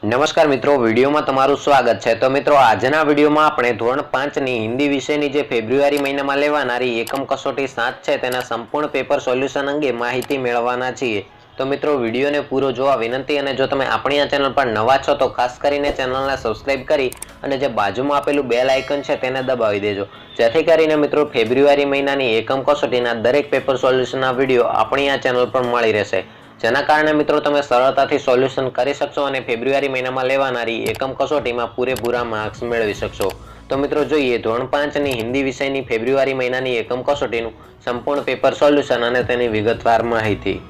નમસ્કાર મિત્રો, વિડીયોમાં તમારું સ્વાગત છે। તો મિત્રો, આજના વિડીયોમાં આપણે ધોરણ 5 ની હિન્દી વિષયની જે ફેબ્રુઆરી મહિનામાં લેવાનારી એકમ કસોટી 7 છે તેના સંપૂર્ણ પેપર સોલ્યુશન અંગે માહિતી મેળવવાના છીએ। તો મિત્રો, વિડીયોને પૂરો જોવા વિનંતી, અને જો તમે આપણી આ ચેનલ પર નવા છો તો ખાસ કરીને ચેનલને સબસ્ક્રાઇબ કરી અને જે બાજુમાં આપેલું બેલ આઇકન છે તેને દબાવી દેજો, જેથી કરીને મિત્રો ફેબ્રુઆરી મહિનાની એકમ કસોટીના દરેક પેપર સોલ્યુશનના વિડીયો આપણી આ ચેનલ પર મળી રહેશે, જેના કારણે મિત્રો તમે સરળતાથી સોલ્યુશન કરી શકશો અને ફેબ્રુઆરી મહિનામાં લેવાનારી એકમ કસોટીમાં પૂરેપૂરા માર્ક્સ મેળવી શકશો। તો મિત્રો, જોઈએ ધોરણ 5 ની હિન્દી વિષયની ફેબ્રુઆરી મહિનાની એકમ કસોટીનું સંપૂર્ણ પેપર સોલ્યુશન અને તેની વિગતવાર માહિતી।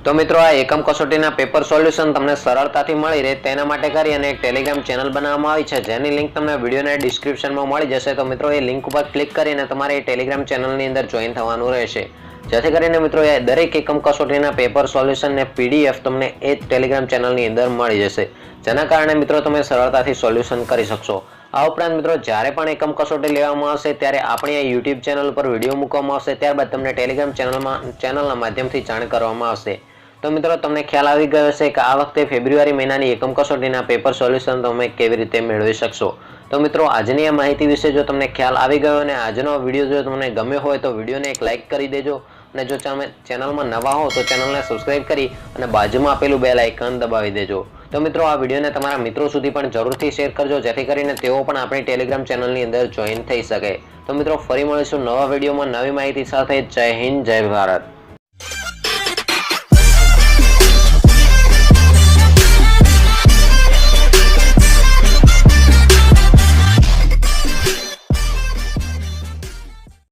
તો મિત્રો, આ એકમ કસોટીના પેપર સોલ્યુશન તમને સરળતાથી મળી રહે તેના માટે કરી અને એક ટેલિગ્રામ ચેનલ બનાવવામાં આવી છે, જેની લિંક તમને વિડીયોના ડિસ્ક્રિપ્શનમાં મળી જશે। તો મિત્રો, એ લિંક ઉપર ક્લિક કરીને તમારે એ ટેલિગ્રામ ચેનલની અંદર જોઈન થવાનું રહેશે, જેથી કરીને મિત્રો એ દરેક એકમ કસોટીના પેપર સોલ્યુશન ને પીડીએફ તમને એ ટેલિગ્રામ ચેનલની અંદર મળી જશે, જેના કારણે મિત્રો તમે સરળતાથી સોલ્યુશન કરી શકશો। આ ઉપરાંત મિત્રો, જ્યારે પણ એકમ કસોટી લેવામાં આવશે ત્યારે આપણી આ યુટ્યુબ ચેનલ પર વિડીયો મૂકવામાં આવશે, ત્યારબાદ તમને ટેલિગ્રામ ચેનલના માધ્યમથી જાણ કરવામાં આવશે। તો મિત્રો, તમને ખ્યાલ આવી ગયો હશે કે આ વખતે ફેબ્રુઆરી મહિનાની એકમ કસોટીના પેપર સોલ્યુશન તમે કેવી રીતે મેળવી શકશો। તો મિત્રો, આજની આ માહિતી વિશે જો તમને ખ્યાલ આવી ગયો અને આજનો વિડીયો જો તમને ગમ્યો હોય તો વિડીયોને એક લાઇક કરી દેજો, અને જો તમે ચેનલમાં નવા હો તો ચેનલને સબસ્ક્રાઇબ કરી અને બાજુમાં આપેલું બેલ આઇકન દબાવી દેજો। તો મિત્રો, આ વિડીયોને તમારા મિત્રો સુધી પણ જરૂરથી શેર કરજો, જેથી કરીને તેઓ પણ આપણી ટેલિગ્રામ ચેનલની અંદર જોઈન થઈ શકે। તો મિત્રો, ફરી મળીશું નવા વિડીયોમાં નવી માહિતી સાથે। જય હિન્દ, જય ભારત।